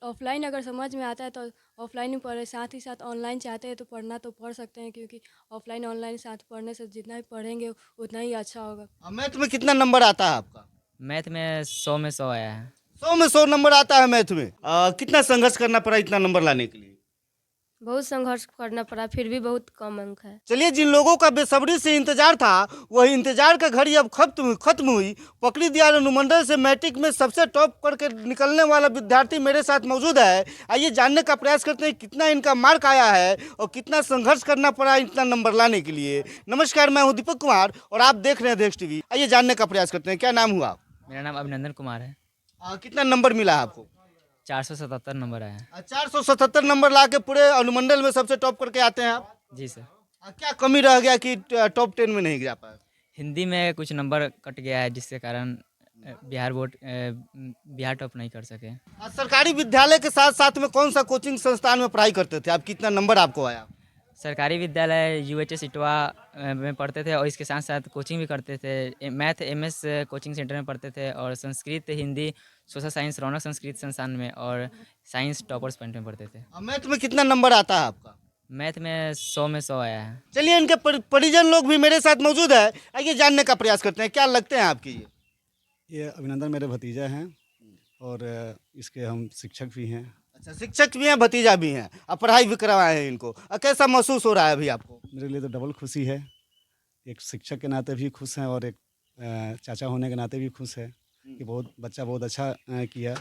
Offline अगर समझ में आता है तो ऑफलाइन ही पढ़े, साथ ही साथ ऑनलाइन चाहते हैं तो पढ़ना तो पढ़ सकते हैं, क्योंकि ऑफलाइन ऑनलाइन साथ पढ़ने से जितना भी पढ़ेंगे उतना ही अच्छा होगा। मैथ में कितना नंबर आता है आपका? मैथ में 100 में 100 आया है। 100 में 100 नंबर आता है मैथ में। कितना संघर्ष करना पड़ा इतना नंबर लाने के लिए? बहुत संघर्ष करना पड़ा, फिर भी बहुत कम अंक है। चलिए, जिन लोगों का बेसब्री से इंतजार था वही इंतजार का घड़ी अब खत्म हुई। पकड़ी दीवार अनुमंडल से मैट्रिक में सबसे टॉप करके निकलने वाला विद्यार्थी मेरे साथ मौजूद है। आइए जानने का प्रयास करते हैं कितना इनका मार्क आया है और कितना संघर्ष करना पड़ा इतना नंबर लाने के लिए। नमस्कार, मैं हूँ दीपक कुमार और आप देख रहे हैं देश टीवी। आइए जानने का प्रयास करते हैं, क्या नाम हुआ? मेरा नाम अभिनंदन कुमार है। कितना नंबर मिला है आपको? 477 नंबर आया है। 477 नंबर ला के पूरे अनुमंडल में सबसे टॉप करके आते हैं आप। जी सर। क्या कमी रह गया कि टॉप 10 में नहीं गिरा पाए? हिंदी में कुछ नंबर कट गया है, जिसके कारण बिहार टॉप नहीं कर सके। सरकारी विद्यालय के साथ साथ में कौन सा कोचिंग संस्थान में पढ़ाई करते थे आप? कितना नंबर आपको आया? सरकारी विद्यालय UHS इटवा में पढ़ते थे और इसके साथ साथ कोचिंग भी करते थे। मैथ MS कोचिंग सेंटर में पढ़ते थे और संस्कृत हिंदी सोशल साइंस रौनक संस्कृत संस्थान में और साइंस टॉपर्स पॉइंट में पढ़ते थे। मैथ में कितना नंबर आता है आपका? मैथ में 100 में 100 आया है। चलिए, इनके परिजन लोग भी मेरे साथ मौजूद है। आइए जानने का प्रयास करते हैं, क्या लगते हैं आपके ये अभिनंदन मेरे भतीजा हैं और इसके हम शिक्षक भी हैं। अच्छा, शिक्षक भी हैं, भतीजा भी हैं, अब पढ़ाई भी करवाए हैं इनको। कैसा महसूस हो रहा है अभी आपको? मेरे लिए तो डबल खुशी है, एक शिक्षक के नाते भी खुश हैं और एक चाचा होने के नाते भी खुश है कि बच्चा बहुत अच्छा किया।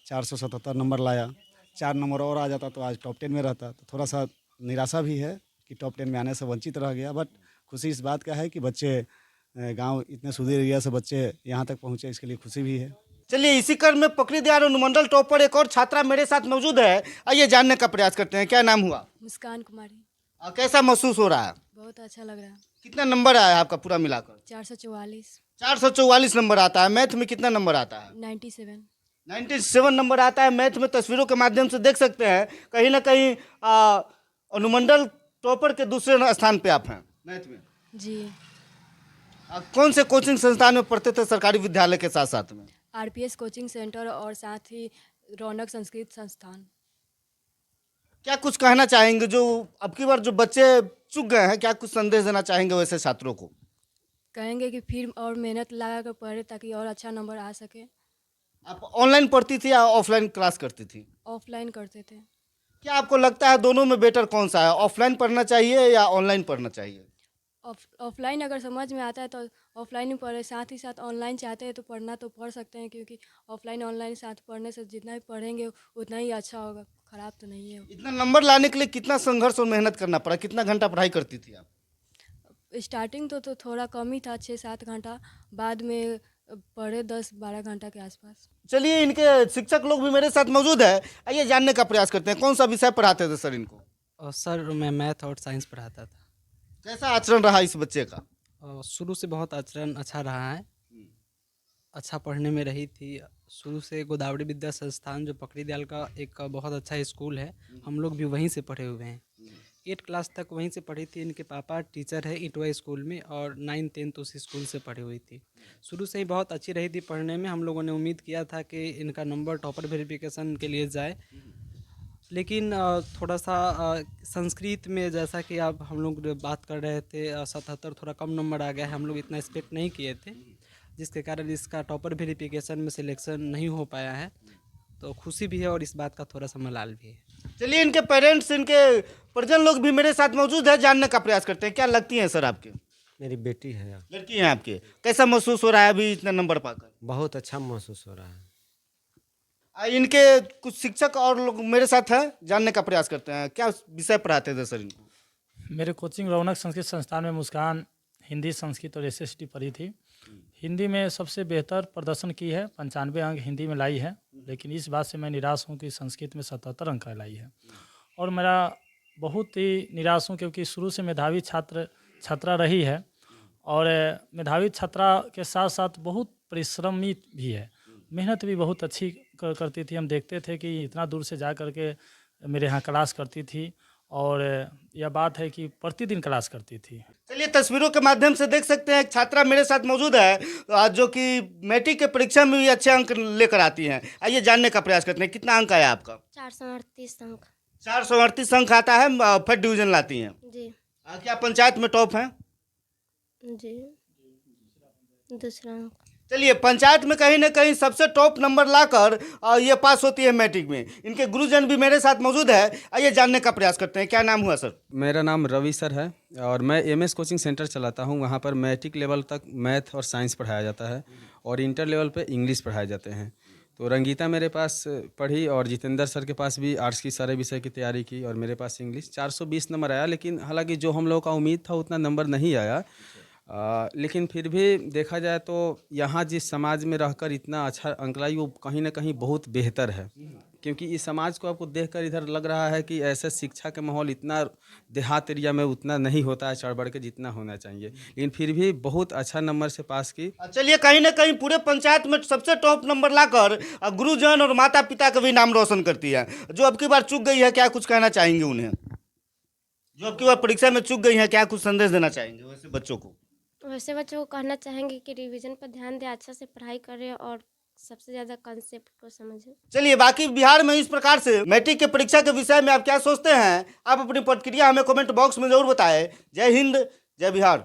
477 नंबर लाया, 4 नंबर और आ जाता तो आज टॉप 10 में रहता। तो थोड़ा सा निराशा भी है कि टॉप 10 में आने से वंचित रह गया, बट खुशी इस बात का है कि बच्चे गांव इतने सुदूर एरिया से बच्चे यहाँ तक पहुँचे, इसके लिए खुशी भी है। चलिए, इसी क्रम में पकड़ी दीवार अनुमंडल टॉप पर एक और छात्रा मेरे साथ मौजूद है। आइए जानने का प्रयास करते हैं, क्या नाम हुआ? मुस्कान कुमारी। कैसा महसूस हो रहा है? बहुत अच्छा लग रहा है। कितना नंबर आया आपका पूरा मिलाकर? 444। 444 नंबर आता है। मैथ में कितना नंबर आता है? 97। 97 नंबर आता है मैथ में। तस्वीरों के माध्यम से देख सकते हैं कहीं ना कहीं अनुमंडल टॉपर के दूसरे स्थान पे आप हैं मैथ में। जी। कौन से कोचिंग संस्थान में पढ़ते थे सरकारी विद्यालय के साथ साथ में? RPS कोचिंग सेंटर और साथ ही रौनक संस्कृत संस्थान। क्या कुछ कहना चाहेंगे जो अब की बार जो बच्चे चूक गए हैं, क्या कुछ संदेश देना चाहेंगे वैसे छात्रों को? कहेंगे कि फिर और मेहनत लगा कर पढ़े ताकि और अच्छा नंबर आ सके। आप ऑनलाइन पढ़ती थी या ऑफलाइन क्लास करती थी? ऑफलाइन करते थे। क्या आपको लगता है दोनों में बेटर कौन सा है, ऑफलाइन पढ़ना चाहिए या ऑनलाइन पढ़ना चाहिए? ऑफलाइन अगर समझ में आता है तो ऑफलाइन ही पढ़े, साथ ही साथ ऑनलाइन चाहते हैं तो पढ़ना तो पढ़ सकते हैं, क्योंकि ऑफलाइन ऑनलाइन साथ पढ़ने से जितना भी पढ़ेंगे उतना ही अच्छा होगा, ख़राब तो नहीं है। इतना नंबर लाने के लिए कितना संघर्ष और मेहनत करना पड़ा? कितना घंटा पढ़ाई करती थी आप? स्टार्टिंग तो थोड़ा कम ही था, 6-7 घंटा। बाद में पढ़े 10-12 घंटा के आसपास। चलिए, इनके शिक्षक लोग भी मेरे साथ मौजूद है। आइए जानने का प्रयास करते हैं, कौन सा विषय पढ़ाते थे सर इनको? और सर मैं मैथ और साइंस पढ़ाता था। कैसा आचरण रहा इस बच्चे का? और शुरू से बहुत आचरण अच्छा रहा है, अच्छा पढ़ने में रही थी। शुरू से गोदावरी विद्या संस्थान जो पकड़ी दयाल का एक बहुत अच्छा स्कूल है, हम लोग भी वहीं से पढ़े हुए हैं। 8 क्लास तक वहीं से पढ़ी थी। इनके पापा टीचर है इटवा स्कूल में और 9-10 उस स्कूल से पढ़ी हुई थी। शुरू से ही बहुत अच्छी रही थी पढ़ने में। हम लोगों ने उम्मीद किया था कि इनका नंबर टॉपर वेरिफिकेशन के लिए जाए, लेकिन थोड़ा सा संस्कृत में जैसा कि आप हम लोग बात कर रहे थे 77 थोड़ा कम नंबर आ गया है। हम लोग इतना एक्सपेक्ट नहीं किए थे, जिसके कारण इसका टॉपर वेरिफिकेशन में सिलेक्शन नहीं हो पाया है। तो खुशी भी है और इस बात का थोड़ा सा मलाल भी है। चलिए, इनके पेरेंट्स, इनके परिजन लोग भी मेरे साथ मौजूद है, जानने का प्रयास करते हैं, क्या लगती हैं सर आपके? मेरी बेटी है। लड़की हैं आपके। कैसा महसूस हो रहा है अभी इतना नंबर पाकर? बहुत अच्छा महसूस हो रहा है। इनके कुछ शिक्षक और लोग मेरे साथ हैं, जानने का प्रयास करते हैं, क्या विषय पढ़ाते थे सर इनको? मेरे कोचिंग रौनक संस्कृत संस्थान में मुस्कान हिंदी संस्कृत और SST पढ़ी थी। हिंदी में सबसे बेहतर प्रदर्शन की है, 95 अंक हिंदी में लाई है, लेकिन इस बात से मैं निराश हूँ कि संस्कृत में 77 अंक लाई है। और मेरा बहुत ही निराश हूँ क्योंकि शुरू से मेधावी छात्रा रही है और मेधावी छात्रा के साथ साथ बहुत परिश्रमी भी है, मेहनत भी बहुत अच्छी करती थी। हम देखते थे कि इतना दूर से जा कर के मेरे यहाँ क्लास करती थी और यह बात है कि प्रतिदिन क्लास करती थी। चलिए, तस्वीरों के माध्यम से देख सकते हैं एक छात्रा मेरे साथ मौजूद है जो कि मैट्रिक के परीक्षा में भी अच्छे अंक लेकर आती हैं। आइए जानने का प्रयास करते हैं, कितना अंक आया आपका? 438 अंक। 438 अंक आता है, फर्स्ट डिवीजन लाती हैं। जी। क्या पंचायत में टॉप हैं? जी, दूसरा अंक। चलिए, पंचायत में कहीं ना कहीं सबसे टॉप नंबर लाकर ये पास होती है मैट्रिक में। इनके गुरुजन भी मेरे साथ मौजूद है, आइए जानने का प्रयास करते हैं। क्या नाम हुआ सर? मेरा नाम रवि सर है और मैं एमएस कोचिंग सेंटर चलाता हूं। वहां पर मैट्रिक लेवल तक मैथ और साइंस पढ़ाया जाता है और इंटर लेवल पे इंग्लिश पढ़ाए जाते हैं। तो रंगीता मेरे पास पढ़ी और जितेंद्र सर के पास भी आर्ट्स की सारे विषय की तैयारी की और मेरे पास इंग्लिश। 420 नंबर आया, लेकिन हालांकि जो हम लोगों का उम्मीद था उतना नंबर नहीं आया। लेकिन फिर भी देखा जाए तो यहाँ जिस समाज में रहकर इतना अच्छा अंक लाई, वो कहीं ना कहीं बहुत बेहतर है। क्योंकि इस समाज को आपको देखकर इधर लग रहा है कि ऐसे शिक्षा का माहौल इतना देहात एरिया में उतना नहीं होता है चढ़ बढ़ के जितना होना चाहिए, लेकिन फिर भी बहुत अच्छा नंबर से पास की। चलिए, कहीं ना कहीं पूरे पंचायत में सबसे टॉप नंबर लाकर गुरुजन और माता पिता का भी नाम रोशन करती है। जो अब की बार चूक गई है, क्या कुछ कहना चाहेंगे उन्हें? जो अब की बार परीक्षा में चूक गई है, क्या कुछ संदेश देना चाहेंगे वैसे बच्चों को? वैसे बच्चों को कहना चाहेंगे कि रिवीजन पर ध्यान दें, अच्छा से पढ़ाई करें और सबसे ज़्यादा कॉन्सेप्ट को समझें। चलिए, बाकी बिहार में इस प्रकार से मैट्रिक के परीक्षा के विषय में आप क्या सोचते हैं? आप अपनी प्रतिक्रिया हमें कमेंट बॉक्स में जरूर बताएं। जय हिंद, जय बिहार।